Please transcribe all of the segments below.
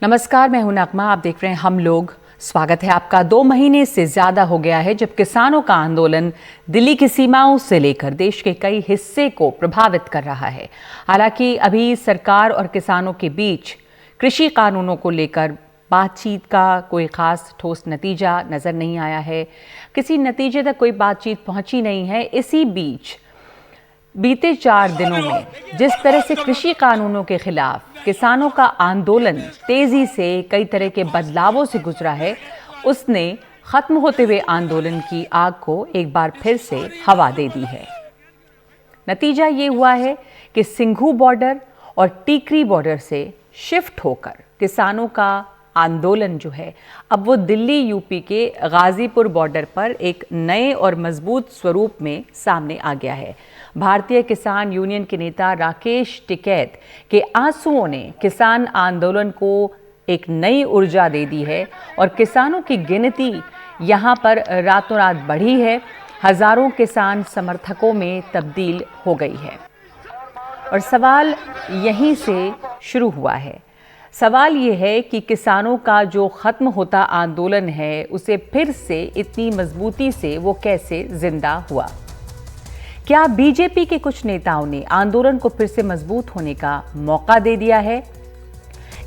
नमस्कार, मैं हूं नगमा। आप देख रहे हैं हम लोग। स्वागत है आपका। 2 महीने से ज्यादा हो गया है जब किसानों का आंदोलन दिल्ली की सीमाओं से लेकर देश के कई हिस्से को प्रभावित कर रहा है। हालांकि अभी सरकार और किसानों के बीच कृषि कानूनों को लेकर बातचीत का कोई खास ठोस नतीजा नजर नहीं आया है। किसी नतीजे तक कोई बातचीत पहुंची नहीं है। इसी बीच बीते 4 दिनों में जिस तरह से कृषि कानूनों के खिलाफ किसानों का आंदोलन तेजी से कई तरह के बदलावों से गुजरा है, उसने खत्म होते हुए आंदोलन की आग को एक बार फिर से हवा दे दी है। नतीजा ये हुआ है कि सिंघू बॉर्डर और टीकरी बॉर्डर से शिफ्ट होकर किसानों का आंदोलन जो है अब वो दिल्ली यूपी के गाजीपुर बॉर्डर पर एक नए और मजबूत स्वरूप में सामने आ गया है। भारतीय किसान यूनियन के नेता राकेश टिकैत के आंसुओं ने किसान आंदोलन को एक नई ऊर्जा दे दी है और किसानों की गिनती यहाँ पर रातों रात बढ़ी है। हजारों किसान समर्थकों में तब्दील हो गई है और सवाल यहीं से शुरू हुआ है। सवाल ये है कि किसानों का जो खत्म होता आंदोलन है उसे फिर से इतनी मजबूती से वो कैसे जिंदा हुआ। क्या बीजेपी के कुछ नेताओं ने आंदोलन को फिर से मजबूत होने का मौका दे दिया है?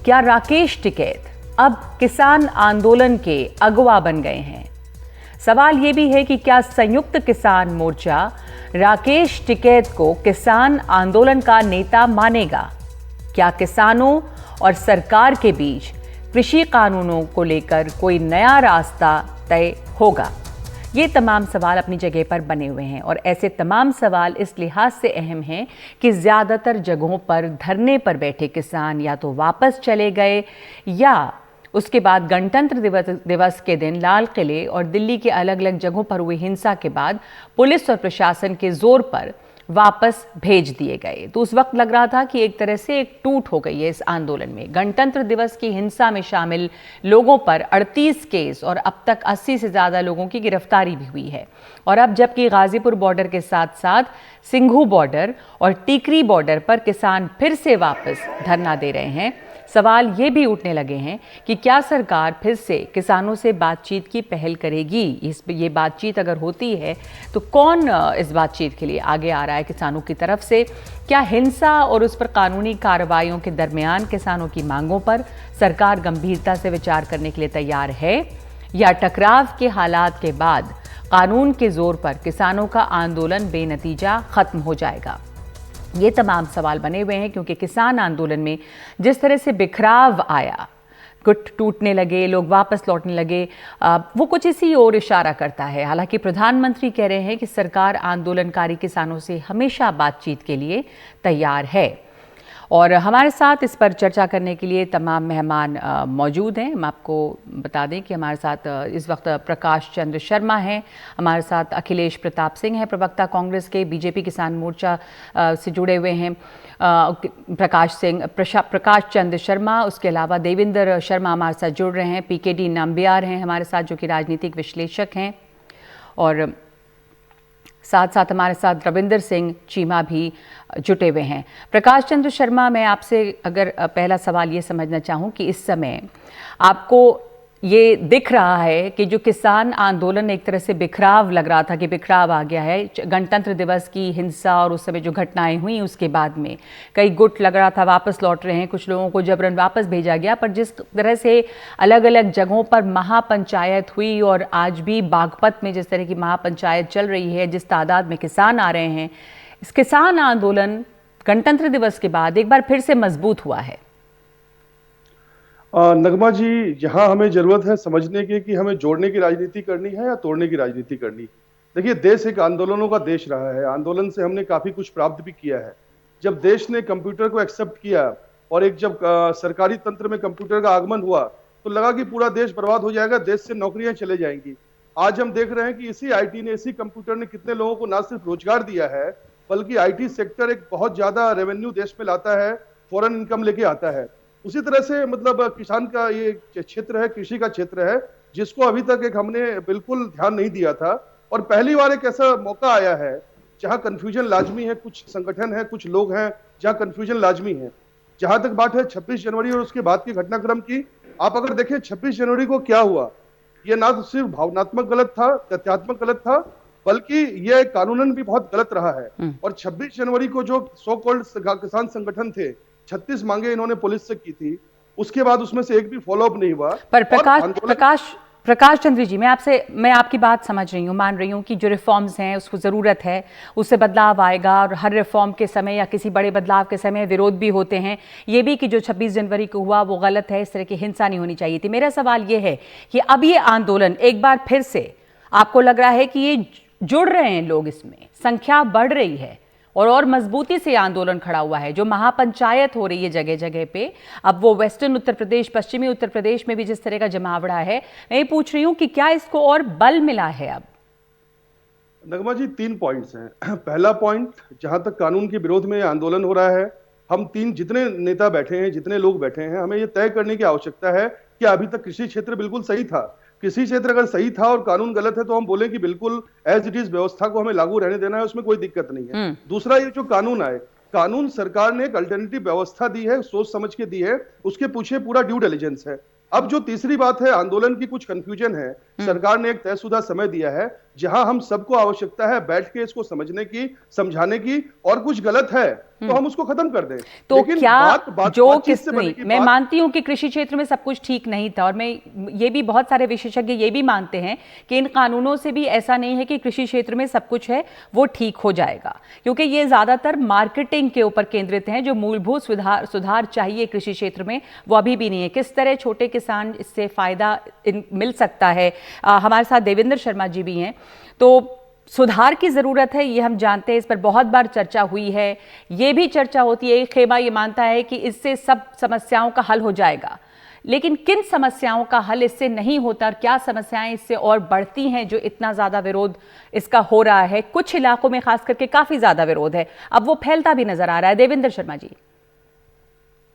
क्या राकेश टिकैत अब किसान आंदोलन के अगवा बन गए हैं? सवाल यह भी है कि क्या संयुक्त किसान मोर्चा राकेश टिकैत को किसान आंदोलन का नेता मानेगा? क्या किसानों और सरकार के बीच कृषि कानूनों को लेकर कोई नया रास्ता तय होगा? ये तमाम सवाल अपनी जगह पर बने हुए हैं और ऐसे तमाम सवाल इस लिहाज से अहम हैं कि ज़्यादातर जगहों पर धरने पर बैठे किसान या तो वापस चले गए या उसके बाद गणतंत्र दिवस के दिन लाल किले और दिल्ली के अलग अलग जगहों पर हुई हिंसा के बाद पुलिस और प्रशासन के जोर पर वापस भेज दिए गए। तो उस वक्त लग रहा था कि एक तरह से एक टूट हो गई है इस आंदोलन में। गणतंत्र दिवस की हिंसा में शामिल लोगों पर 38 केस और अब तक 80 से ज़्यादा लोगों की गिरफ्तारी भी हुई है। और अब जबकि गाजीपुर बॉर्डर के साथ साथ सिंघू बॉर्डर और टीकरी बॉर्डर पर किसान फिर से वापस धरना दे रहे हैं, सवाल ये भी उठने लगे हैं कि क्या सरकार फिर से किसानों से बातचीत की पहल करेगी? ये बातचीत अगर होती है तो कौन इस बातचीत के लिए आगे आ रहा है किसानों की तरफ से? क्या हिंसा और उस पर कानूनी कार्रवाइयों के दरमियान किसानों की मांगों पर सरकार गंभीरता से विचार करने के लिए तैयार है, या टकराव के हालात के बाद कानून के जोर पर किसानों का आंदोलन बेनतीजा खत्म हो जाएगा? ये तमाम सवाल बने हुए हैं क्योंकि किसान आंदोलन में जिस तरह से बिखराव आया, गुट टूटने लगे, लोग वापस लौटने लगे, वो कुछ इसी ओर इशारा करता है। हालांकि प्रधानमंत्री कह रहे हैं कि सरकार आंदोलनकारी किसानों से हमेशा बातचीत के लिए तैयार है। और हमारे साथ इस पर चर्चा करने के लिए तमाम मेहमान मौजूद हैं। हम आपको बता दें कि हमारे साथ इस वक्त प्रकाश चंद्र शर्मा हैं, हमारे साथ अखिलेश प्रताप सिंह हैं, प्रवक्ता कांग्रेस के, बीजेपी किसान मोर्चा से जुड़े हुए हैं प्रकाश चंद्र शर्मा। उसके अलावा देवेंद्र शर्मा हमारे साथ जुड़ रहे हैं, पीकेडी नाम्बियार हैं हमारे साथ जो कि राजनीतिक विश्लेषक हैं, और साथ साथ हमारे साथ रविंदर सिंह चीमा भी जुटे हुए हैं। प्रकाश चंद्र शर्मा, मैं आपसे अगर पहला सवाल ये समझना चाहूँ कि इस समय आपको ये दिख रहा है कि जो किसान आंदोलन एक तरह से बिखराव लग रहा था कि बिखराव आ गया है, गणतंत्र दिवस की हिंसा और उस समय जो घटनाएं हुई उसके बाद में कई गुट लग रहा था वापस लौट रहे हैं, कुछ लोगों को जबरन वापस भेजा गया, पर जिस तरह से अलग अलग जगहों पर महापंचायत हुई और आज भी बागपत में जिस तरह की महापंचायत चल रही है, जिस तादाद में किसान आ रहे हैं, इस किसान आंदोलन गणतंत्र दिवस के बाद एक बार फिर से मजबूत हुआ है। नगमा जी, जहां हमें जरूरत है समझने की कि हमें जोड़ने की राजनीति करनी है या तोड़ने की राजनीति करनी। देखिए, देश एक आंदोलनों का देश रहा है। आंदोलन से हमने काफी कुछ प्राप्त भी किया है। जब देश ने कंप्यूटर को एक्सेप्ट किया और एक जब सरकारी तंत्र में कंप्यूटर का आगमन हुआ तो लगा कि पूरा देश बर्बाद हो जाएगा, देश से नौकरियां चले जाएंगी। आज हम देख रहे हैं कि इसी आईटी ने, इसी कंप्यूटर ने कितने लोगों को ना सिर्फ रोजगार दिया है, बल्कि आईटी सेक्टर एक बहुत ज्यादा रेवेन्यू देश में लाता है, फॉरेन इनकम लेके आता है। उसी तरह से मतलब किसान का ये क्षेत्र है, कृषि का क्षेत्र है, जिसको अभी तक एक हमने बिल्कुल ध्यान नहीं दिया था। और पहली बार एक ऐसा मौका आया है जहां कंफ्यूजन लाजमी है। कुछ संगठन है, कुछ लोग हैं जहां कंफ्यूजन लाजमी है। जहां तक बात है 26 जनवरी और उसके बाद के घटनाक्रम की, आप अगर देखें 26 जनवरी को क्या हुआ, ये ना तो सिर्फ भावनात्मक गलत था, तथ्यात्मक गलत था, बल्कि ये कानूनन भी बहुत गलत रहा है। और 26 जनवरी को जो सो कॉल्ड किसान संगठन थे, 36 मांगे इन्होंने पुलिस से की थी, उसके बाद उसमें से एक भी फॉलोअप नहीं हुआ। पर और प्रकाश चंद्र जी, मैं आपकी बात समझ रही हूँ, मान रही हूँ कि जो रिफॉर्म्स हैं उसको ज़रूरत है, उससे बदलाव आएगा, और हर रिफॉर्म के समय या किसी बड़े बदलाव के समय विरोध भी होते हैं। ये भी कि जो 26 जनवरी को हुआ वो गलत है, इस तरह की हिंसा नहीं होनी चाहिए थी। मेरा सवाल ये है कि अब ये आंदोलन एक बार फिर से आपको लग रहा है कि ये जुड़ रहे हैं लोग, इसमें संख्या बढ़ रही है और मजबूती से आंदोलन खड़ा हुआ है, जो महापंचायत हो रही है जगह जगह पे, अब वो वेस्टर्न उत्तर प्रदेश, पश्चिमी उत्तर प्रदेश में भी जिस तरह का जमावड़ा है, मैं ये पूछ रही हूं कि क्या इसको और बल मिला है अब? नगमा जी, 3 पॉइंट्स हैं। पहला पॉइंट, जहां तक कानून के विरोध में आंदोलन हो रहा है, हम जितने नेता बैठे हैं, जितने लोग बैठे हैं, हमें यह तय करने की आवश्यकता है कि अभी तक कृषि क्षेत्र बिल्कुल सही था। कृषि क्षेत्र अगर सही था और कानून गलत है तो हम बोले कि बिल्कुल एज इट इज व्यवस्था को हमें लागू रहने देना है, उसमें कोई दिक्कत नहीं है। दूसरा, ये जो कानून आए, कानून सरकार ने एक अल्टरनेटिव व्यवस्था दी है, सोच समझ के दी है, उसके पीछे पूरा ड्यू डिलिजेंस है। अब जो तीसरी बात है, आंदोलन की कुछ कंफ्यूजन है। सरकार ने एक तयशुदा समय दिया है जहां हम सबको आवश्यकता है बैठ के इसको समझने की, समझाने की, और कुछ गलत है तो हम उसको खत्म कर दें। तो लेकिन क्या जो बातचीत से किस नहीं, बनेगी मैं बात। मानती हूं कि कृषि क्षेत्र में सब कुछ ठीक नहीं था, और मैं ये भी, बहुत सारे विशेषज्ञ ये भी मानते हैं कि इन कानूनों से भी ऐसा नहीं है कि कृषि क्षेत्र में सब कुछ है वो ठीक हो जाएगा, क्योंकि ये ज्यादातर मार्केटिंग के ऊपर केंद्रित हैं। जो मूलभूत सुधार चाहिए कृषि क्षेत्र में वो अभी भी नहीं है। किस तरह छोटे किसान इससे फायदा मिल सकता है, हमारे साथ देवेंद्र शर्मा जी भी हैं। तो सुधार की जरूरत है, ये हम जानते हैं, इस पर बहुत बार चर्चा हुई है, ये भी चर्चा होती है। खेमा ये मानता है कि इससे सब समस्याओं का हल हो जाएगा, लेकिन किन समस्याओं का हल इससे नहीं होता और क्या समस्याएं इससे और बढ़ती हैं जो इतना ज्यादा विरोध इसका हो रहा है? कुछ इलाकों में खास करके काफी ज्यादा विरोध है, अब वो फैलता भी नजर आ रहा है। देवेंद्र शर्मा जी।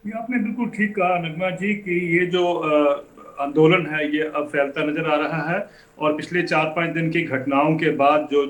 ये आपने बिल्कुल ठीक कहा नगमा जी कि ये जो आंदोलन है ये अब फैलता नजर आ रहा है, और पिछले 4-5 दिन की घटनाओं के बाद जो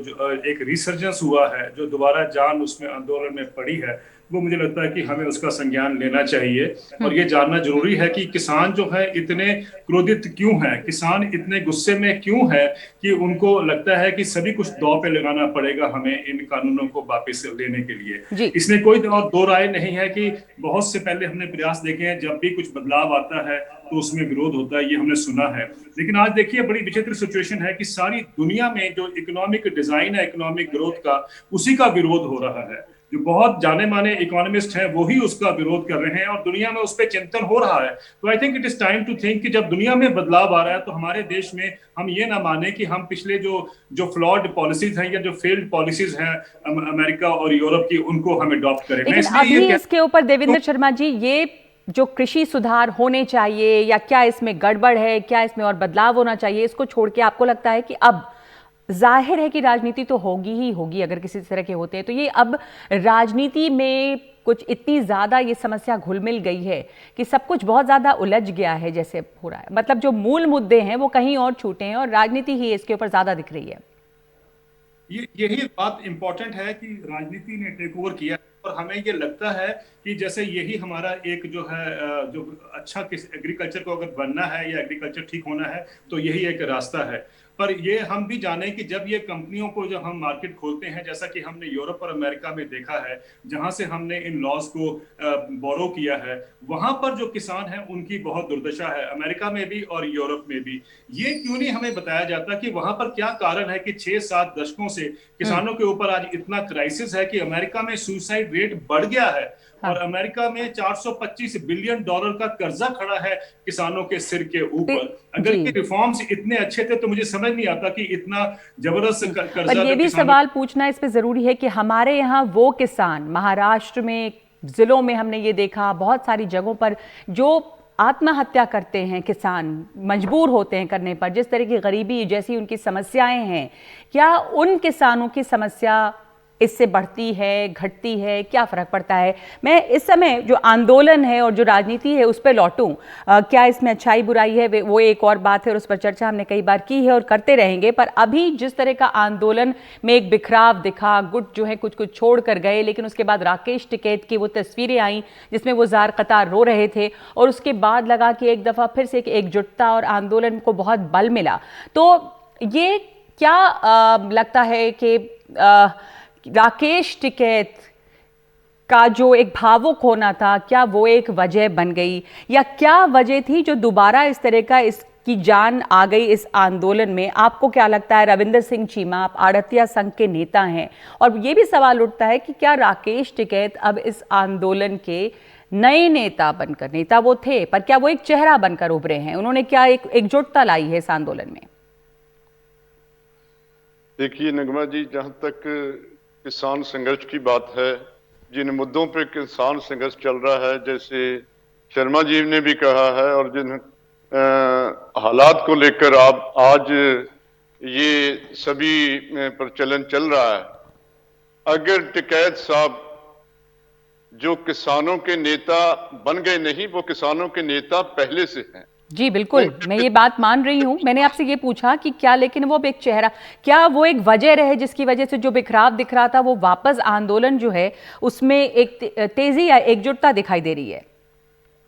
एक रिसर्जेंस हुआ है, जो दोबारा जान उसमें आंदोलन में पड़ी है, वो मुझे लगता है कि हमें उसका संज्ञान लेना चाहिए। और ये जानना जरूरी है कि किसान जो है इतने क्रोधित क्यों है, किसान इतने गुस्से में क्यों है कि उनको लगता है कि सभी कुछ दांव पे लगाना पड़ेगा हमें इन कानूनों को वापस लेने के लिए। इसमें कोई दो राय नहीं है कि बहुत से पहले हमने प्रयास देखे हैं, जब भी कुछ बदलाव आता है तो उसमें विरोध होता है, ये हमने सुना है। लेकिन आज देखिए बड़ी विचित्र सिचुएशन है कि सारी दुनिया में जो इकोनॉमिक डिजाइन है इकोनॉमिक ग्रोथ का, उसी का विरोध हो रहा है। जो बहुत जाने माने इकोनॉमिस्ट हैं वो ही उसका विरोध कर रहे हैं और दुनिया में उस पर चिंतन हो रहा है। तो I think it is time to think कि जब दुनिया में बदलाव आ रहा है तो हमारे देश में हम ये ना माने कि हम पिछले जो फ्लॉड पॉलिसीज हैं या जो फेल्ड पॉलिसीज हैं अमेरिका और यूरोप की, उनको हम अडॉप्ट करें। लेकिन अभी इसके ऊपर देवेंद्र शर्मा जी, ये जो कृषि सुधार होने चाहिए या क्या इसमें गड़बड़ है, क्या इसमें और बदलाव होना चाहिए, इसको छोड़ के आपको लगता है कि अब जाहिर है कि राजनीति तो होगी ही होगी, अगर किसी तरह के होते हैं तो ये अब राजनीति में कुछ इतनी ज्यादा ये समस्या घुल मिल गई है कि सब कुछ बहुत ज्यादा उलझ गया है जैसे हो रहा है? मतलब जो मूल मुद्दे हैं वो कहीं और छूटे हैं और राजनीति ही इसके ऊपर ज्यादा दिख रही है। यही बात इंपॉर्टेंट है कि राजनीति ने टेक ओवर किया और हमें ये लगता है कि जैसे यही हमारा एक जो है जो अच्छा एग्रीकल्चर को अगर बनना है या एग्रीकल्चर ठीक होना है तो यही एक रास्ता है। पर ये हम भी जाने कि जब ये कंपनियों को जब हम मार्केट खोलते हैं, जैसा कि हमने यूरोप और अमेरिका में देखा है, जहां से हमने इन लॉज को बोरो किया है, वहां पर जो किसान हैं उनकी बहुत दुर्दशा है, अमेरिका में भी और यूरोप में भी। ये क्यों नहीं हमें बताया जाता कि वहां पर क्या कारण है कि 6-7 दशकों से किसानों के ऊपर आज इतना क्राइसिस है कि अमेरिका में सुसाइड रेट बढ़ गया है और अमेरिका में $425 बिलियन का कर्जा खड़ा है किसानों के सिर के ऊपर। अगर ये रिफॉर्म्स इतने अच्छे थे तो मुझे समझ नहीं आता कि इतना जबरदस्त कर्जा। पर ये भी सवाल पूछना इस पे जरूरी है कि हमारे यहाँ वो किसान, महाराष्ट्र में जिलों में हमने ये देखा, बहुत सारी जगहों पर जो आत्महत्या करते हैं किसान, मजबूर होते हैं करने पर, जिस तरह की गरीबी जैसी उनकी समस्याएं हैं, क्या उन किसानों की समस्या इससे बढ़ती है, घटती है, क्या फर्क पड़ता है? मैं इस समय जो आंदोलन है और जो राजनीति है उस पर लौटूं, क्या इसमें अच्छाई बुराई है वो एक और बात है और उस पर चर्चा हमने कई बार की है और करते रहेंगे। पर अभी जिस तरह का आंदोलन में एक बिखराव दिखा, गुट जो है कुछ कुछ छोड़ कर गए, लेकिन उसके बाद राकेश टिकैत की वो तस्वीरें आई जिसमें वो जार कतार रो रहे थे और उसके बाद लगा कि एक दफ़ा फिर से एक एकजुटता और आंदोलन को बहुत बल मिला। तो ये क्या लगता है कि राकेश टिकैत का जो एक भावुक होना था, क्या वो एक वजह बन गई, या क्या वजह थी जो दोबारा इस तरह का इसकी जान आ गई इस आंदोलन में? आपको क्या लगता है? रविंदर सिंह चीमा, आप आड़तिया संघ के नेता हैं, और ये भी सवाल उठता है कि क्या राकेश टिकैत अब इस आंदोलन के नए नेता बनकर, नेता वो थे पर क्या वो एक चेहरा बनकर उभरे हैं? उन्होंने क्या एक एकजुटता लाई है इस आंदोलन में? देखिए नगमा जी, जहां तक किसान संघर्ष की बात है, जिन मुद्दों पे किसान संघर्ष चल रहा है, जैसे शर्मा जी ने भी कहा है, और जिन हालात को लेकर आप आज ये सभी प्रचलन चल रहा है, अगर टिकैत साहब जो किसानों के नेता बन गए नहीं, वो किसानों के नेता पहले से हैं। जी बिल्कुल, मैं ये बात मान रही हूँ। मैंने आपसे ये पूछा कि क्या, लेकिन वो एक चेहरा, क्या वो एक वजह रहे जिसकी वजह से जो बिखराव दिख रहा था वो वापस आंदोलन जो है उसमें एक तेजी या एकजुटता दिखाई दे रही है?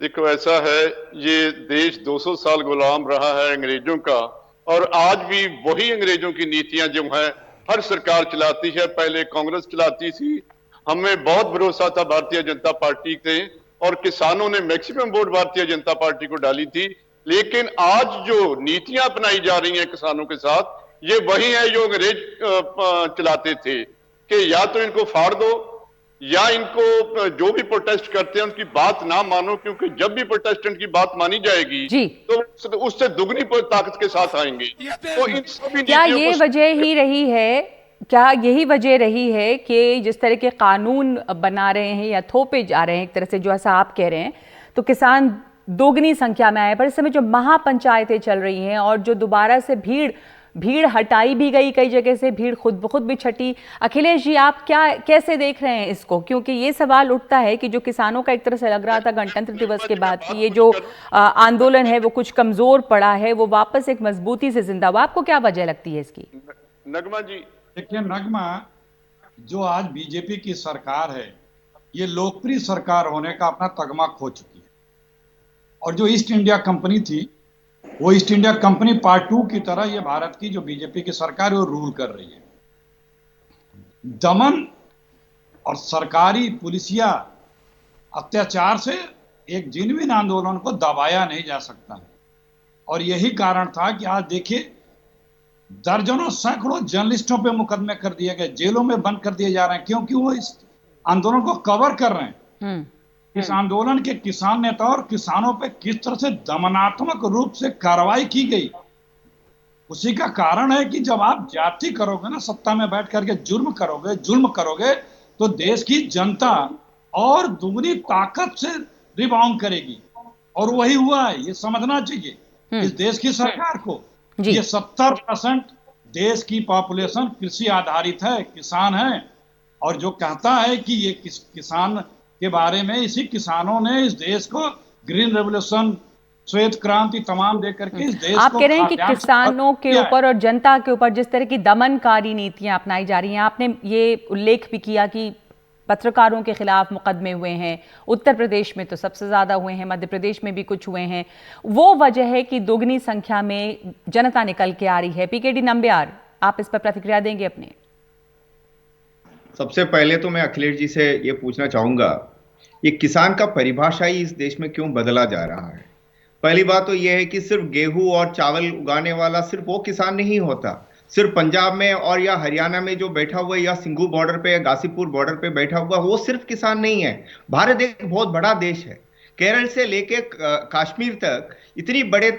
देखो ऐसा है, ये देश 200 साल गुलाम रहा है अंग्रेजों का, और आज भी वही अंग्रेजों की नीतियां जो है हर सरकार चलाती है। पहले कांग्रेस चलाती थी, हमें बहुत भरोसा था भारतीय जनता पार्टी से, और किसानों ने maximum vote Bharatiya Janata party को डाली थी। लेकिन आज जो नीतियां अपनाई जा रही हैं किसानों के साथ, ये वही है जो अंग्रेज चलाते थे, कि या तो इनको फाड़ दो, या इनको जो भी प्रोटेस्ट करते हैं उनकी बात ना मानो, क्योंकि जब भी प्रोटेस्टेंट की बात मानी जाएगी तो उससे दुगनी ताकत के साथ आएंगे। तो इन सभी क्या ये वजह ही रही है, क्या यही वजह रही है कि जिस तरह के कानून बना रहे हैं या थोपे जा रहे हैं एक तरह से, जो ऐसा आप कह रहे हैं, तो किसान दोगुनी संख्या में आए? पर इस समय जो महापंचायतें चल रही हैं और जो दोबारा से भीड़ हटाई भी गई, कई जगह से भीड़ खुद ब खुद भी छटी। अखिलेश जी, आप क्या कैसे देख रहे हैं इसको? क्योंकि ये सवाल उठता है कि जो किसानों का एक तरह से लग रहा था गणतंत्र दिवस के बाद कि ये जो आंदोलन है वो कुछ कमजोर पड़ा है, वो वापस एक मजबूती से जिंदा हुआ। आपको क्या वजह लगती है इसकी? नगमा जी देखिए नगमा, जो आज बीजेपी की सरकार है, ये लोकप्रिय सरकार होने का अपना तगमा खो चुकी है। और जो ईस्ट इंडिया कंपनी थी, वो ईस्ट इंडिया कंपनी पार्ट 2 की तरह ये भारत की जो बीजेपी की सरकार है वो रूल कर रही है। दमन और सरकारी पुलिसिया अत्याचार से एक जिन्विन आंदोलन को दबाया नहीं जा सकता है। और यही कारण था कि आज देखिए दर्जनों सैकड़ों जर्नलिस्टों पे मुकदमे कर दिए गए, जेलों में बंद कर दिए जा रहे हैं, क्योंकि वो इस आंदोलन को कवर कर रहे हैं। इस आंदोलन के किसान नेता और किसानों पे किस तरह से दमनात्मक रूप से कार्रवाई की गई, उसी का कारण है कि जब आप जाति करोगे ना, सत्ता में बैठ करके जुल्म करोगे, तो देश की जनता और दुगनी ताकत से रिबाउंड करेगी। और वही हुआ है, ये समझना चाहिए इस देश की सरकार को। ये 70% देश की पॉपुलेशन कृषि आधारित है, किसान है, और जो कहता है कि ये किसान के बारे में, इसी किसानों ने इस देश को ग्रीन रेवोल्यूशन, श्वेत क्रांति तमाम देकर के इस देश आप को, कह रहे हैं कि किसानों के ऊपर और जनता के ऊपर जिस तरह की दमनकारी नीतियां अपनाई जा रही हैं। आपने ये उल्लेख भी किया कि पत्रकारों के खिलाफ मुकदमे हुए हैं, उत्तर प्रदेश में तो सबसे ज्यादा हुए हैं, मध्य प्रदेश में भी कुछ हुए हैं। वो वजह है कि दोगुनी संख्या में जनता निकल के आ रही है। पीकेडी नंबियार, आप इस पर प्रतिक्रिया देंगे अपने? सबसे पहले तो मैं अखिलेश जी से ये पूछना चाहूंगा, ये किसान का परिभाषा ही इस देश में क्यों बदला जा रहा है? पहली बात तो यह है कि सिर्फ गेहूं और चावल उगाने वाला सिर्फ वो किसान नहीं होता। सिर्फ पंजाब में और या हरियाणा में जो बैठा हुआ या सिंघू बॉर्डर पे या गाजीपुर बॉर्डर पे बैठा हुआ, वो सिर्फ किसान नहीं है। भारत एक बहुत बड़ा देश है। केरल से लेके कश्मीर तक इतनी बड़े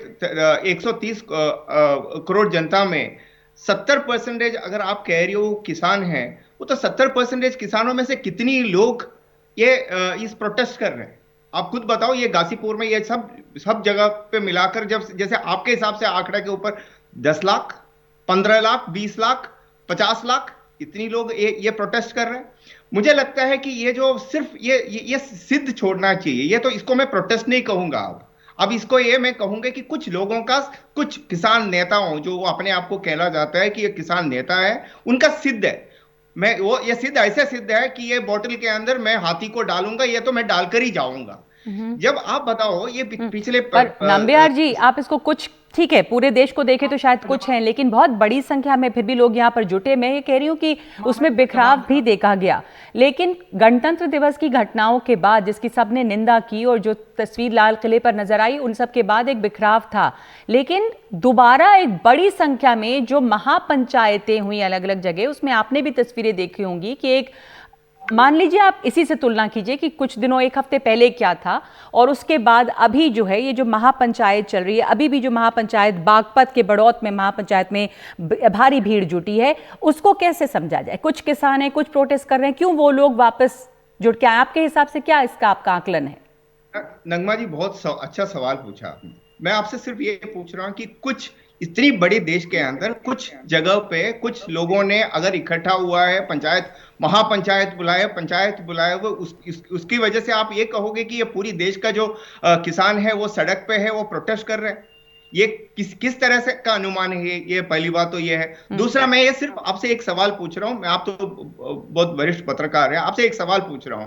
130 करोड़ जनता में 70% अगर आप कह रही हो किसान हैं, वो तो 70% किसानों में से कितनी लोग ये इस प्रोटेस्ट कर रहे हैं? आप खुद बताओ। ये गाजीपुर में ये सब जगह पे मिलाकर, जब जैसे आपके हिसाब से आंकड़ा के ऊपर 10 लाख, 15 लाख, 20 लाख, 50 लाख, इतनी लोग ये प्रोटेस्ट कर रहे हैं। मुझे लगता है कि ये जो सिर्फ ये सिद्ध छोड़ना चाहिए। ये तो इसको मैं प्रोटेस्ट नहीं कहूंगा। अब इसको ये मैं कहूंगा कि कुछ लोगों का, कुछ किसान नेताओं जो अपने आप को कहला जाता है कि ये किसान नेता है, उनका सिद्ध है। मैं वो ये सिद्ध ऐसे सिद्ध है कि ये बोतल के अंदर मैं हाथी को डालूंगा, ये तो मैं डालकर ही जाऊंगा। जब आप बताओ ये पिछले पर नंबियार जी, आप इसको कुछ, ठीक है पूरे देश को देखें तो शायद कुछ हैं, लेकिन बहुत बड़ी संख्या में फिर भी लोग यहाँ पर जुटे। मैं ये कह रही हूँ कि उसमें बिखराव भी देखा गया, लेकिन गणतंत्र दिवस की घटनाओं के बाद जिसकी सबने निंदा की और जो तस्वीर लाल किले पर नजर आई, उन सब के बाद एक बिखराव था। लेकिन दोबारा एक बड़ी संख्या में जो महापंचायतें हुई अलग अलग जगह, उसमें आपने भी तस्वीरें देखी होंगी कि एक, मान लीजिए आप इसी से तुलना कीजिए कि कुछ दिनों, एक हफ्ते पहले क्या था और उसके बाद अभी जो है ये जो महापंचायत चल रही है, अभी भी जो महापंचायत बागपत के बड़ौत में महापंचायत में भारी भीड़ जुटी है, उसको कैसे समझा जाए? कुछ किसान हैं, कुछ प्रोटेस्ट कर रहे हैं, क्यों वो लोग वापस जुट के आए? आपके हिसाब से क्या इसका आपका आकलन है? नगमा जी, बहुत अच्छा सवाल पूछा आपने। मैं आपसे सिर्फ ये पूछ रहा हूं कि कुछ इतनी बड़ी देश के अंदर कुछ जगह पे कुछ लोगों ने अगर इकट्ठा हुआ है, पंचायत, महापंचायत बुलाए, पंचायत बुलाए, वो उसकी वजह से आप ये कहोगे कि ये पूरी देश का जो किसान है वो सड़क पे है, वो प्रोटेस्ट कर रहे हैं? ये किस तरह से का अनुमान है? ये पहली बात तो ये है। दूसरा, मैं ये सिर्फ आपसे एक सवाल पूछ रहा हूं, मैं, आप तो बहुत वरिष्ठ पत्रकार हैं, आपसे एक सवाल पूछ रहा हूं,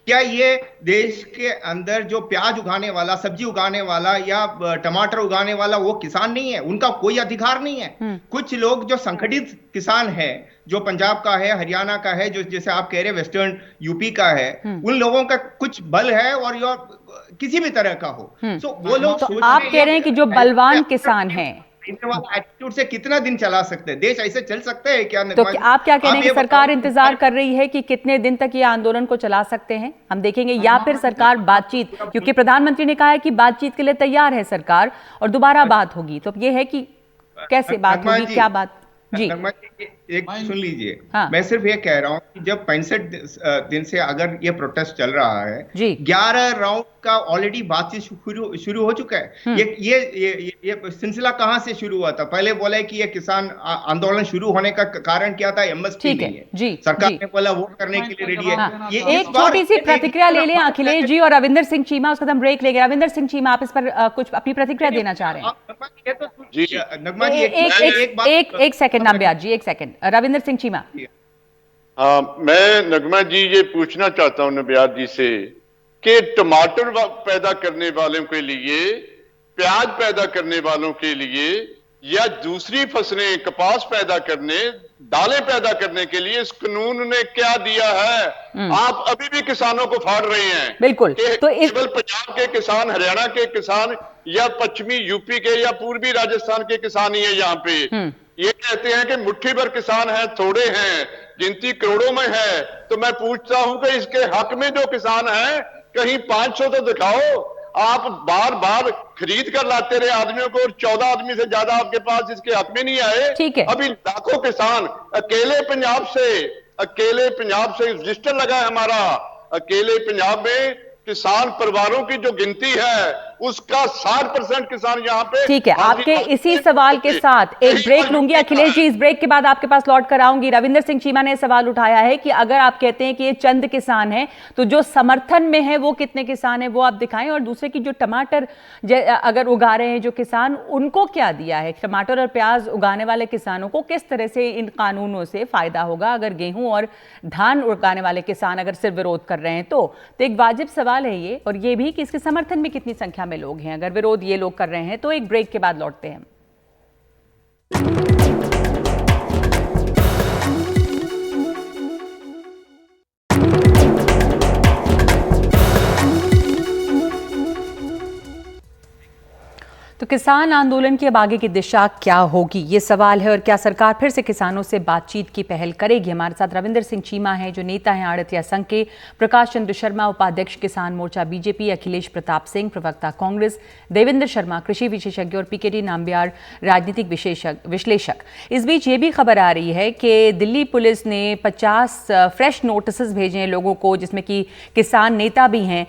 क्या ये देश के अंदर जो प्याज उगाने वाला, सब्जी उगाने वाला या टमाटर उगाने वाला वो किसान नहीं है? उनका कोई अधिकार नहीं है? कुछ लोग जो संगठित किसान है, जो पंजाब का है, हरियाणा का है, जो जैसे आप कह रहे हैं वेस्टर्न यूपी का है, उन लोगों का कुछ बल है और किसी भी तरह का हो, तो वो लोग तो आप कह रहे हैं कि जो बलवान किसान हैं, एटीट्यूड से कितना दिन चला सकते हैं? देश ऐसे चल सकते हैं क्या? तो आप क्या कह रहे हैं कि सरकार इंतजार कर रही है कि कितने दिन तक ये आंदोलन को चला सकते हैं? हम देखेंगे, या फिर सरकार बातचीत, क्योंकि प्रधानमंत्री ने कहा है कि बातचीत के लिए तैयार है सरकार और दोबारा बात होगी, तो ये है कि कैसे बात होगी, क्या बात? जी, एक सुन लीजिए। हाँ। मैं सिर्फ ये कह रहा हूं कि जब 65 दिन से अगर ये प्रोटेस्ट चल रहा है, 11 राउंड का ऑलरेडी बातचीत शुरू हो चुका है। ये सिलसिला कहां से शुरू हुआ था? पहले बोले कि ये किसान आंदोलन शुरू होने का कारण क्या था? एमएसपी नहीं है। जी, सरकार ने बोला वोट करने के लिए रेडी है। हाँ। एक छोटी सी प्रतिक्रिया ले लें अखिलेश जी और रविंदर सिंह चीमा, उसका हम ब्रेक लेंगे। रविंदर सिंह चीमा, आप इस पर कुछ अपनी प्रतिक्रिया देना चाह रहे हैं? नगमा जी, एक सेकंड नंबियार जी, एक सेकंड। रविंदर सिंह चीमा। मैं नगमा जी ये पूछना चाहता हूं नबियार जी से कि टमाटर पैदा करने वालों के लिए, प्याज पैदा करने वालों के लिए या दूसरी फसलें, कपास पैदा करने, दालें पैदा करने के लिए इस कानून ने क्या दिया है? आप अभी भी किसानों को फाड़ रहे हैं। बिल्कुल। तो केवल पंजाब के किसान, हरियाणा के किसान या पश्चिमी यूपी के या पूर्वी राजस्थान के किसान ही है यहाँ पे। ये कहते हैं कि मुट्ठी भर किसान है, थोड़े हैं, गिनती करोड़ों में है। तो मैं पूछता हूं कि इसके हक में जो किसान हैं, कहीं 500 तो दिखाओ। आप बार बार खरीद कर लाते रहे आदमियों को और 14 आदमी से ज्यादा आपके पास इसके हक में नहीं आए। ठीक है। अभी लाखों किसान अकेले पंजाब से रजिस्टर लगा है हमारा। अकेले पंजाब में किसान परिवारों की जो गिनती है उसका 60% किसान यहाँ पे। ठीक है, आपके इसी सवाल के साथ एक ब्रेक लूंगी अखिलेश जी, इस ब्रेक के बाद आपके पास लौट कर आऊंगी। रविंदर सिंह चीमा ने सवाल उठाया है कि अगर आप कहते हैं कि ये चंद किसान हैं, तो जो समर्थन में है वो कितने किसान हैं, वो आप दिखाएं। और दूसरे की जो टमाटर अगर उगा रहे हैं जो किसान, उनको क्या दिया है? टमाटर और प्याज उगाने वाले किसानों को किस तरह से इन कानूनों से फायदा होगा? अगर गेहूं और धान उगाने वाले किसान अगर सिर्फ विरोध कर रहे हैं तो एक वाजिब सवाल है ये, और ये भी कि इसके समर्थन में कितनी संख्या में लोग हैं। अगर विरोध ये लोग कर रहे हैं तो एक ब्रेक के बाद लौटते हैं। तो किसान आंदोलन की अब आगे की दिशा क्या होगी, ये सवाल है। और क्या सरकार फिर से किसानों से बातचीत की पहल करेगी? हमारे साथ रविंदर सिंह चीमा हैं जो नेता हैं आड़तिया संघ के, प्रकाश चंद्र शर्मा उपाध्यक्ष किसान मोर्चा बीजेपी, अखिलेश प्रताप सिंह प्रवक्ता कांग्रेस, देवेंद्र शर्मा कृषि विशेषज्ञ और पीकेटी नाम्बियार राजनीतिक विश्लेषक। इस बीच ये भी खबर आ रही है कि दिल्ली पुलिस ने 50 फ्रेश नोटिस भेजे हैं लोगों को, जिसमें कि किसान नेता भी हैं।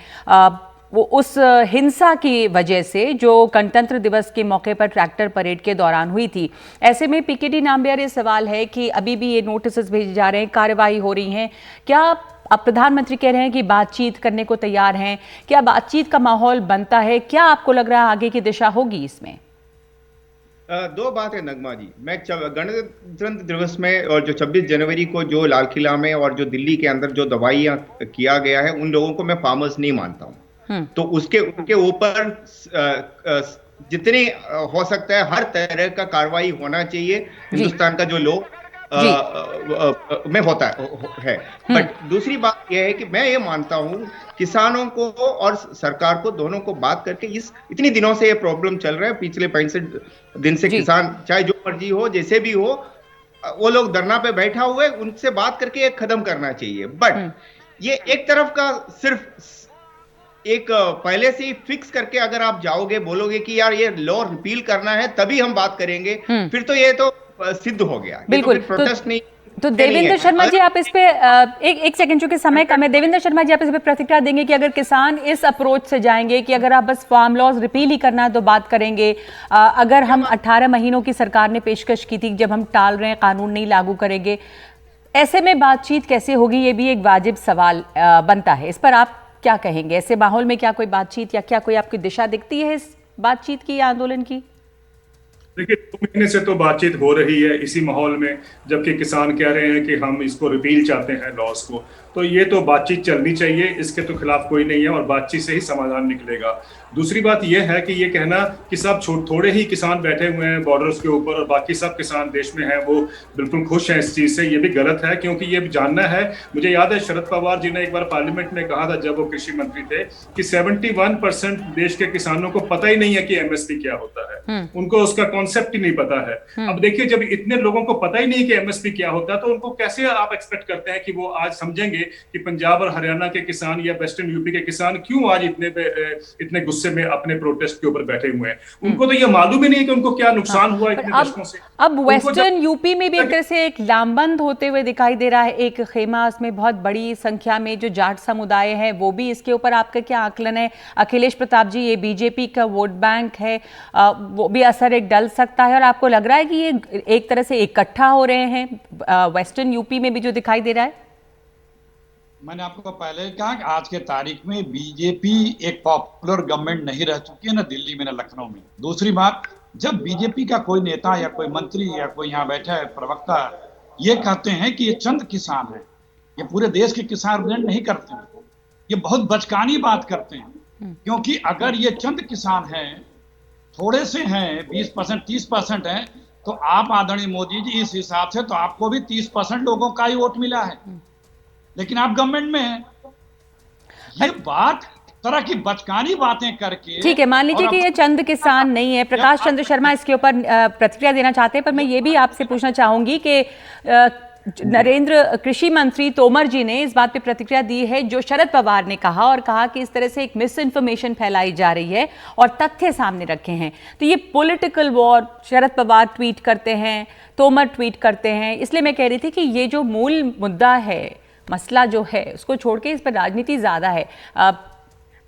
वो उस हिंसा की वजह से जो गणतंत्र दिवस के मौके पर ट्रैक्टर परेड के दौरान हुई थी। ऐसे में पीकेटी नामबियर ये सवाल है कि अभी भी ये नोटिस भेजे जा रहे हैं, कार्रवाई हो रही है, क्या अब प्रधानमंत्री कह रहे हैं कि बातचीत करने को तैयार हैं, क्या बातचीत का माहौल बनता है, क्या आपको लग रहा है आगे की दिशा होगी इसमें? दो बात है नगमा जी, मैं गणतंत्र दिवस में और जो 26 जनवरी को जो लाल किला में और जो दिल्ली के अंदर जो दवाइयां किया गया है, उन लोगों को मैं फार्मर्स नहीं मानता हूं। तो उनके ऊपर जितने हो सकता है हर तरह का कार्रवाई होना चाहिए हिंदुस्तान का जो लोग में होता है। बट दूसरी बात यह है कि मैं ये मानता हूं किसानों को और सरकार को दोनों को बात करके इतनी दिनों से ये प्रॉब्लम चल रहा है, पिछले 65 दिन से किसान चाहे जो मर्जी हो जैसे भी हो वो लोग धरना पे बैठा हुए, उनसे बात करके एक खत्म करना चाहिए। बट ये एक तरफ का सिर्फ एक पहले से ही फिक्स करके अगर आप जाओगे बोलोगे कि यार ये लॉ रिपील करना है तभी हम बात करेंगे, फिर तो ये तो सिद्ध हो गया। बिल्कुल, प्रोटेस्ट नहीं। तो देवेंद्र शर्मा जी आप इस पे एक सेकंड, चूंकि समय कम है, देवेंद्र शर्मा जी आप इस पे प्रतिक्रिया देंगे कि अगर किसान इस अप्रोच से जाएंगे कि अगर आप बस फार्म लॉज रिपील ही करना है तो बात करेंगे, अगर हम 18 महीनों की सरकार ने पेशकश की थी, जब हम टाल रहे हैं कानून नहीं लागू करेंगे, ऐसे में बातचीत कैसे होगी, ये भी एक वाजिब सवाल बनता है। इस पर आप क्या कहेंगे? ऐसे माहौल में क्या कोई बातचीत या क्या कोई आपकी दिशा दिखती है इस बातचीत की या आंदोलन की? देखिए 2 महीने से तो बातचीत हो रही है इसी माहौल में, जबकि किसान कह रहे हैं कि हम इसको रिपील चाहते हैं लॉस को, तो ये तो बातचीत चलनी चाहिए, इसके तो खिलाफ कोई नहीं है और बातचीत से ही समाधान निकलेगा। दूसरी बात यह है कि ये कहना कि सब थोड़े ही किसान बैठे हुए हैं बॉर्डर्स के ऊपर और बाकी सब किसान देश में हैं वो बिल्कुल खुश हैं इस चीज से, ये भी गलत है। क्योंकि ये जानना है, मुझे याद है शरद पवार जी ने एक बार पार्लियामेंट में कहा था जब वो कृषि मंत्री थे कि 71% देश के किसानों को पता ही नहीं है कि एमएसपी क्या होता है, उनको उसका कॉन्सेप्ट ही नहीं पता है। अब देखिए जब इतने लोगों को पता ही नहीं कि एमएसपी क्या होता है तो उनको कैसे आप एक्सपेक्ट करते हैं कि वो आज समझेंगे कि पंजाब और हरियाणा के किसान या वेस्टर्न यूपी के किसान क्यों आज इतने गुस्से में अपने प्रोटेस्ट के ऊपर बैठे हुए हैं। उनको तो ये मालूम ही नहीं कि उनको क्या नुकसान हुआ इतने दशकों से। अब वेस्टर्न यूपी में भी एक तरह से एक लामबंद होते हुए दिखाई दे रहा है एक खेमा, उसमें बहुत बड़ी संख्या में जो जाट समुदाय है वो भी, इसके ऊपर आपका क्या आकलन है? अखिलेश प्रताप जी, ये बीजेपी का वोट बैंक है, वो भी असर एक डल सकता है, और आपको लग रहा है कि ये एक तरह से इकट्ठा हो रहे हैं वेस्टर्न यूपी में भी जो दिखाई दे रहा है? मैंने आपको पहले कहा कि आज के तारीख में बीजेपी एक पॉपुलर गवर्नमेंट नहीं रह चुकी है, ना दिल्ली में ना लखनऊ में। दूसरी बात, जब बीजेपी का कोई नेता या कोई मंत्री या कोई यहाँ बैठा है प्रवक्ता ये कहते हैं कि ये चंद किसान हैं, ये पूरे देश के किसान रिप्रेजेंट नहीं करते हैं, ये बहुत बचकानी बात करते हैं। क्योंकि अगर ये चंद किसान हैं, थोड़े से हैं, 20% 30% हैं, तो आप आदरणीय मोदी जी इस हिसाब से तो आपको भी 30% लोगों का ही वोट मिला है, लेकिन आप गवर्नमेंट में हैं। ये बात तरह की बचकानी बातें करके, ठीक है, मान लीजिए कि ये चंद किसान नहीं है। प्रकाश चंद्र शर्मा इसके ऊपर प्रतिक्रिया देना चाहते हैं, पर मैं ये भी आपसे पूछना चाहूंगी कि नरेंद्र कृषि मंत्री तोमर जी ने इस बात पे प्रतिक्रिया दी है जो शरद पवार ने कहा, और कहा कि इस तरह से एक मिस इन्फॉर्मेशन फैलाई जा रही है और तथ्य सामने रखे हैं। तो ये political war, Sharad Pawar tweet करते हैं, तोमर ट्वीट करते हैं, इसलिए मैं कह रही थी कि ये जो मूल मुद्दा है, मसला जो है, उसको छोड़ के इस पर राजनीति ज्यादा है।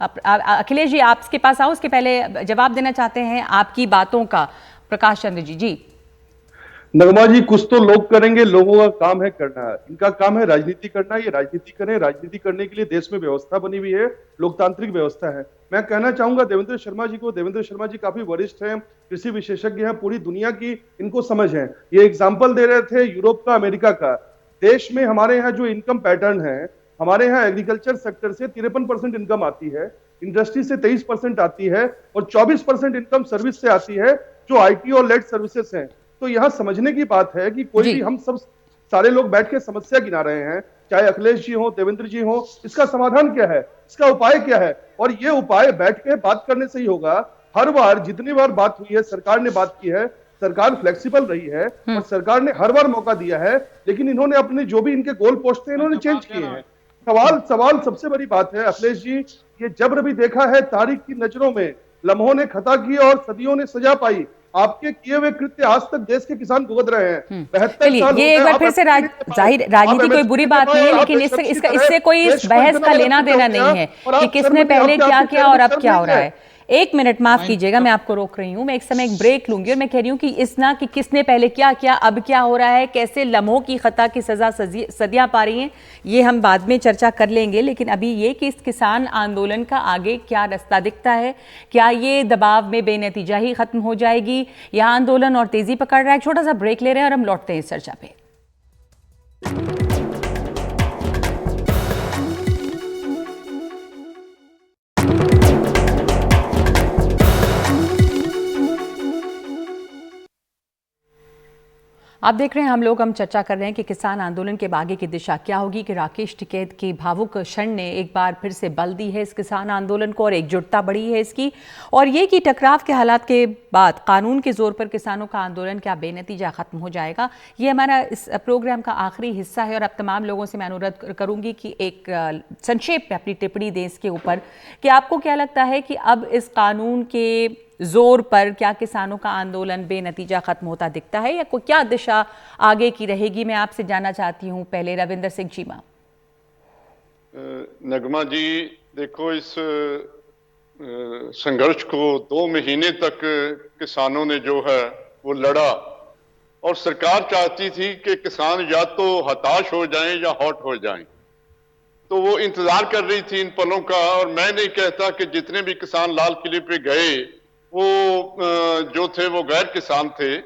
अखिलेश जी आपके पास आओ, उसके पहले जवाब देना चाहते हैं आपकी बातों का प्रकाश चंद्र जी। जी नगमा जी, कुछ तो लोग करेंगे, लोगों का काम है करना, इनका काम है राजनीति करना, ये राजनीति करें। राजनीति करने के लिए देश में व्यवस्था बनी हुई है, लोकतांत्रिक व्यवस्था है। मैं कहना चाहूंगा देवेंद्र शर्मा जी को, देवेंद्र शर्मा जी काफी वरिष्ठ हैं, कृषि विशेषज्ञ हैं, पूरी दुनिया की इनको समझ है। ये एग्जाम्पल दे रहे थे यूरोप का, अमेरिका का। देश में हमारे यहाँ जो इनकम पैटर्न है, हमारे यहाँ एग्रीकल्चर सेक्टर से 53% इनकम आती है, इंडस्ट्री से 23% आती है और 24% इनकम सर्विस से आती है, जो आईटी और लेड सर्विसेज हैं। तो यहाँ समझने की बात है कि कोई भी, हम सब सारे लोग बैठ के समस्या गिना रहे हैं, चाहे अखिलेश जी हो, देवेंद्र जी हो, इसका समाधान क्या है, इसका उपाय क्या है? और ये उपाय बैठ के बात करने से ही होगा। हर बार जितनी बार बात हुई है, सरकार ने बात की है, सरकार फ्लेक्सिबल रही है और सरकार ने हर बार मौका दिया है, लेकिन इन्होंने अपने जो भी इनके गोल पोस्ट थे इन्होंने चेंज किए हैं। सवाल सबसे बड़ी बात है अखिलेश जी, ये जब भी देखा है तारीख की नजरों में, लम्हों ने खता की और सदियों ने सजा पाई, आपके किए हुए कृत्य आज तक देश के किसान भुगत रहे हैं। 72 चलिए, साल ये हो एक गए, बार आप फिर से MSP राजनीति कोई MSP बुरी दे बात पाए, नहीं है, आप लेकिन बेशर्मी की तरह इससे कोई देश को बहस का इतना लेना गलत देना हो गया, नहीं है और कि आप किसने शर्म नहीं, पहले आपके क्या आपको किया चेहरे और पे अब शर्म क्या हो नहीं रहा है। है। एक मिनट माफ कीजिएगा, मैं आपको रोक रही हूँ, मैं एक समय एक ब्रेक लूंगी और मैं कह रही हूँ कि इस ना कि किसने पहले क्या किया, अब क्या हो रहा है, कैसे लम्हों की खता की सजा सदियां पा रही हैं, ये हम बाद में चर्चा कर लेंगे। लेकिन अभी ये कि इस किसान आंदोलन का आगे क्या रास्ता दिखता है, क्या ये दबाव में बेनतीजा ही खत्म हो जाएगी या आंदोलन और तेजी पकड़ रहा है। छोटा सा ब्रेक ले रहे हैं और हम लौटते हैं इस चर्चा पे। आप देख रहे हैं हम चर्चा कर रहे हैं कि किसान आंदोलन के आगे की दिशा क्या होगी, कि राकेश टिकैत की भावुक क्षण ने एक बार फिर से बल दी है इस किसान आंदोलन को और एकजुटता बढ़ी है इसकी, और ये कि टकराव के हालात के बाद कानून के जोर पर किसानों का आंदोलन क्या बेनतीजा खत्म हो जाएगा। ये हमारा इस प्रोग्राम का आखिरी हिस्सा है और अब तमाम लोगों से मैं अनुरोध करूंगी कि एक संक्षेप में अपनी टिप्पणी दें इसके ऊपर कि आपको क्या लगता है कि अब इस कानून के जोर पर क्या किसानों का आंदोलन बेनतीजा खत्म होता दिखता है या कोई क्या दिशा आगे की रहेगी। मैं आपसे जानना चाहती हूं पहले रविंदर सिंह चीमा। नगमा जी, देखो, इस संघर्ष को 2 महीने तक किसानों ने जो है वो लड़ा और सरकार चाहती थी कि किसान या तो हताश हो जाएं या हॉट हो जाएं, तो वो इंतजार कर रही थी इन पलों का। और मैं नहीं कहता कि जितने भी किसान लाल किले पे गए वो जो थे वो गैर किसान थे,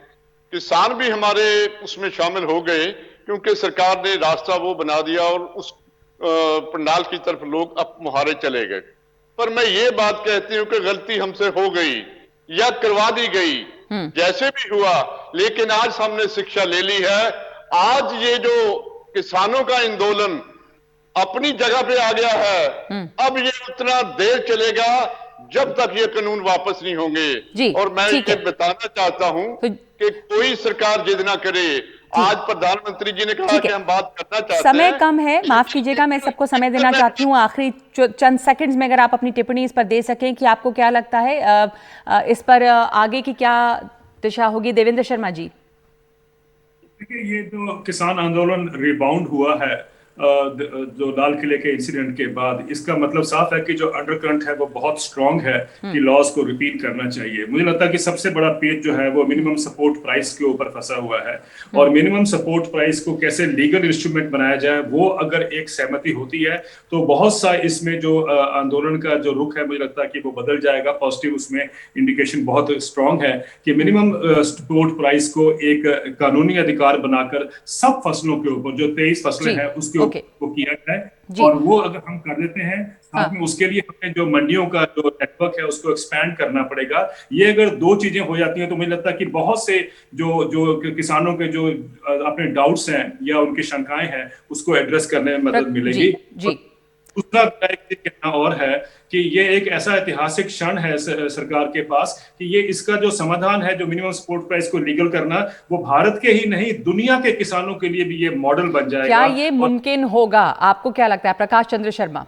किसान भी हमारे उसमें शामिल हो गए क्योंकि सरकार ने रास्ता वो बना दिया और उस पंडाल की तरफ लोग अब मुहारे चले गए। पर मैं ये बात कहती हूं कि गलती हमसे हो गई या करवा दी गई, जैसे भी हुआ, लेकिन आज हमने शिक्षा ले ली है। आज ये जो किसानों का आंदोलन अपनी जगह पे आ गया है, अब ये उतना देर चलेगा जब तक ये कानून वापस नहीं होंगे। और मैं ये बताना चाहता हूं कि कोई सरकार जिद ना करे। आज प्रधानमंत्री जी ने कहा कि हम बात करना चाहते हैं। समय कम है, माफ कीजिएगा, मैं सबको समय देना चाहती हूँ। आखिरी चंद सेकंड्स में अगर आप अपनी टिप्पणी इस पर दे सकें कि आपको क्या लगता है इस पर आगे की क्या दिशा होगी। देवेंद्र शर्मा जी। देखिए, ये जो किसान आंदोलन रिबाउंड हुआ है जो लाल किले के इंसिडेंट के बाद, इसका मतलब साफ है कि जो अंडरकरंट है वो बहुत स्ट्रांग है कि लॉज को रिपीट करना चाहिए। मुझे लगता है कि सबसे बड़ा पेच जो है वो मिनिमम सपोर्ट प्राइस के ऊपर फंसा हुआ है और मिनिमम सपोर्ट प्राइस को कैसे लीगल इंस्ट्रूमेंट बनाया जाए, वो अगर एक सहमति होती है तो बहुत सा इसमें जो आंदोलन का जो रुख है मुझे लगता है कि वो बदल जाएगा। पॉजिटिव उसमें इंडिकेशन बहुत स्ट्रांग है कि मिनिमम सपोर्ट प्राइस को एक कानूनी अधिकार बनाकर सब फसलों के ऊपर, जो 23 फसलें हैं उसके को किया जाए, और वो अगर हम कर देते हैं साथ में उसके लिए हमें जो मंडियों का जो नेटवर्क है उसको एक्सपैंड करना पड़ेगा। ये अगर 2 चीजें हो जाती हैं तो मुझे लगता है कि बहुत से जो किसानों के जो अपने डाउट्स हैं या उनकी शंकाएं हैं उसको एड्रेस करने में मदद मिलेगी। दूसरा कहना और है कि ये एक ऐसा ऐतिहासिक क्षण है सरकार के पास कि ये इसका जो समाधान है, जो मिनिमम सपोर्ट प्राइस को लीगल करना, वो भारत के ही नहीं दुनिया के किसानों के लिए भी ये मॉडल बन जाएगा। क्या ये मुमकिन होगा, आपको क्या लगता है प्रकाश चंद्र शर्मा?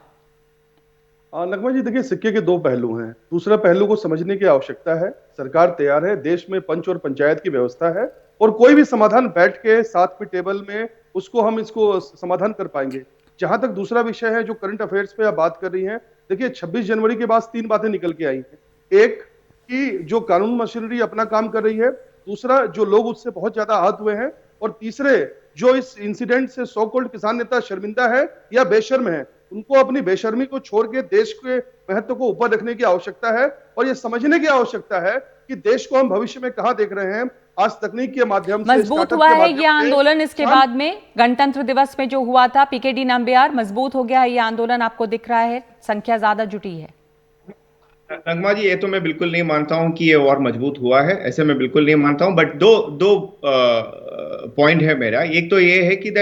नगमा जी, देखिए, सिक्के के 2 पहलू हैं। दूसरा पहलू को समझने की आवश्यकता है। सरकार तैयार है, देश में पंच और पंचायत की व्यवस्था है और कोई भी समाधान बैठ के साथ में टेबल में इसको समाधान कर पाएंगे। जहां तक दूसरा विषय है जो करंट अफेयर्स पे आप बात कर रही हैं, देखिए 26 जनवरी के बाद 3 बातें निकल के आई हैं। एक कि जो कानून मशीनरी अपना काम कर रही है, दूसरा जो लोग उससे बहुत ज्यादा आहत हुए हैं, और तीसरे जो इस इंसिडेंट से सो कॉल्ड किसान नेता शर्मिंदा है या बेशर्म है, उनको अपनी बेशर्मी को छोड़ के देश के महत्व को ऊपर रखने की आवश्यकता है और ये समझने की आवश्यकता है कि देश को हम भविष्य में कहां देख रहे हैं। आज तकनीक के माध्यम से मजबूत हुआ है ये आंदोलन। इसके बाद में गणतंत्र दिवस में जो हुआ था, पीकेडी नंबियार, मजबूत हो गया है ये आंदोलन, आपको दिख रहा है संख्या ज्यादा जुटी है? नगमा जी, ये तो मैं बिल्कुल नहीं मानता हूं कि ये और मजबूत हुआ है, ऐसे मैं बिल्कुल नहीं मानता हूं। बट दो पॉइंट है मेरा। एक तो ये है कि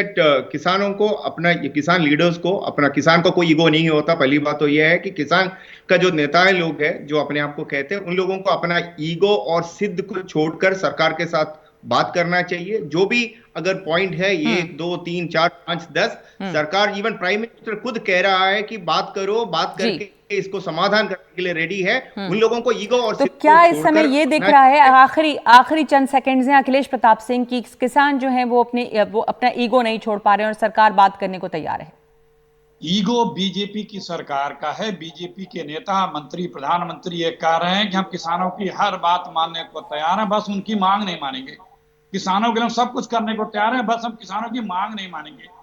किसानों को अपना, किसान लीडर्स को अपना, किसान का कोई ईगो नहीं होता। पहली बात तो ये है कि किसान का जो नेताएं लोग हैं जो अपने आप को कहते हैं, उन लोगों को अपना ईगो और सिद्ध को छोड़कर सरकार के साथ बात करना चाहिए। जो भी अगर पॉइंट है 1 2 3 4 5 10, सरकार, इवन प्राइम मिनिस्टर खुद कह रहा है कि बात करो, बात करके इसको समाधान करने के लिए रेडी है, उन लोगों को ईगो और तो क्या इस समय ये दिख रहा है, आखिरी चंद सेकंड्स हैं अखिलेश प्रताप सिंह, की किसान जो हैं वो अपना ईगो नहीं छोड़ पा रहे हैं और सरकार बात करने को तैयार है? ईगो बीजेपी की सरकार का है। बीजेपी के नेता, मंत्री, प्रधानमंत्री ये कह रहे हैं कि हम किसानों की हर बात मानने को तैयार हैं, बस उनकी मांग नहीं मानेंगे। किसानों के लिए हम सब कुछ करने को तैयार हैं, बस हम किसानों की मांग नहीं मानेंगे।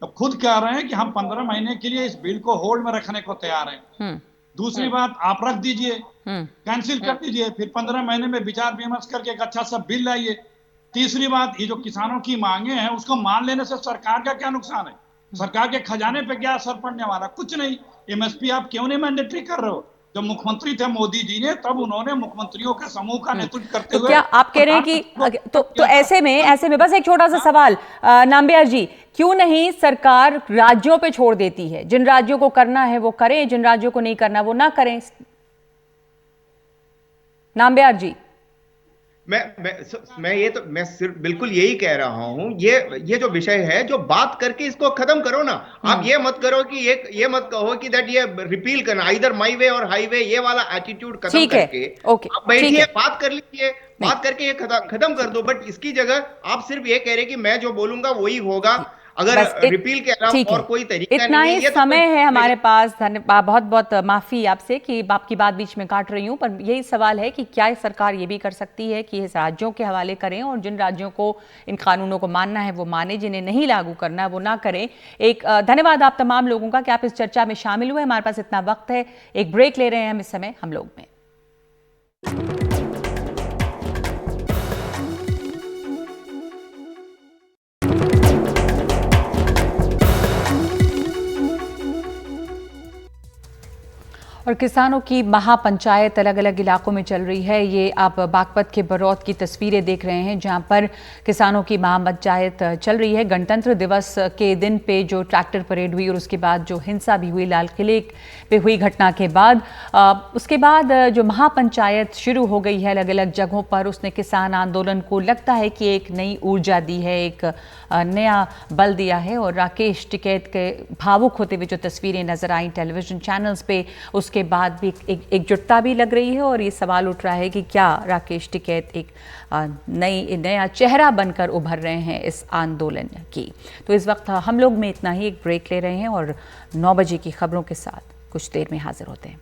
तो खुद कह रहे हैं कि हम 15 महीने के लिए इस बिल को होल्ड में रखने को तैयार हैं। दूसरी बात, आप रख दीजिए, कैंसिल कर दीजिए, फिर 15 महीने में विचार विमर्श करके एक अच्छा सा बिल लाइए। तीसरी बात, ये जो किसानों की मांगे हैं उसको मान लेने से सरकार का क्या नुकसान है? सरकार के खजाने पे क्या असर पड़ने वाला? कुछ नहीं। एमएसपी आप क्यों नहीं मैंडेटरी कर रहे हो? जब मुख्यमंत्री थे मोदी जी ने, तब उन्होंने मुख्यमंत्रियों के समूह का नेतृत्व करते तो हुए, क्या आप कह रहे हैं कि तो ऐसे में बस एक छोटा सा सवाल, नाम्बियार जी, क्यों नहीं सरकार राज्यों पे छोड़ देती है? जिन राज्यों को करना है वो करें, जिन राज्यों को नहीं करना वो ना करें। नाम्बियार जी, मैं सिर्फ बिल्कुल यही कह रहा हूं, ये जो विषय है, जो बात करके इसको खत्म करो ना। आप ये मत करो कि ये मत कहो कि दैट ये रिपील करना, इधर माई वे और हाईवे, ये वाला एटीट्यूड खत्म करके आप बैठिए, बात कर लीजिए, बात करके ये खत्म कर दो। बट इसकी जगह आप सिर्फ ये कह रहे कि मैं जो बोलूंगा वही होगा, अगर रिपील के अलावा और कोई तरीका इतना नहीं ही है। समय है हमारे पास। धन्यवाद, बहुत बहुत माफी आपसे कि आपकी बात बीच में काट रही हूं, पर यही सवाल है कि क्या सरकार ये भी कर सकती है कि इस राज्यों के हवाले करें और जिन राज्यों को इन कानूनों को मानना है वो माने, जिन्हें नहीं लागू करना है वो ना करें। एक धन्यवाद आप तमाम लोगों का कि आप इस चर्चा में शामिल हुए। हमारे पास इतना वक्त है, एक ब्रेक ले रहे हैं हम इस समय हम लोग में। और किसानों की महापंचायत अलग अलग इलाकों में चल रही है। ये आप बागपत के बरौत की तस्वीरें देख रहे हैं, जहां पर किसानों की महापंचायत चल रही है। गणतंत्र दिवस के दिन पे जो ट्रैक्टर परेड हुई और उसके बाद जो हिंसा भी हुई लाल किले पे हुई घटना के बाद, उसके बाद जो महापंचायत शुरू हो गई है अलग अलग जगहों पर, उसने किसान आंदोलन को लगता है कि एक नई ऊर्जा दी है, एक नया बल दिया है। और राकेश टिकैत के भावुक होते हुए जो तस्वीरें नजर आई टेलीविजन चैनल्स पे, उसके बाद भी एकजुटता भी लग रही है। और ये सवाल उठ रहा है कि क्या राकेश टिकैत एक नया चेहरा बनकर उभर रहे हैं इस आंदोलन की। तो इस वक्त हम लोग में इतना ही, एक ब्रेक ले रहे हैं और 9 बजे की खबरों के साथ कुछ देर में हाजिर होते हैं।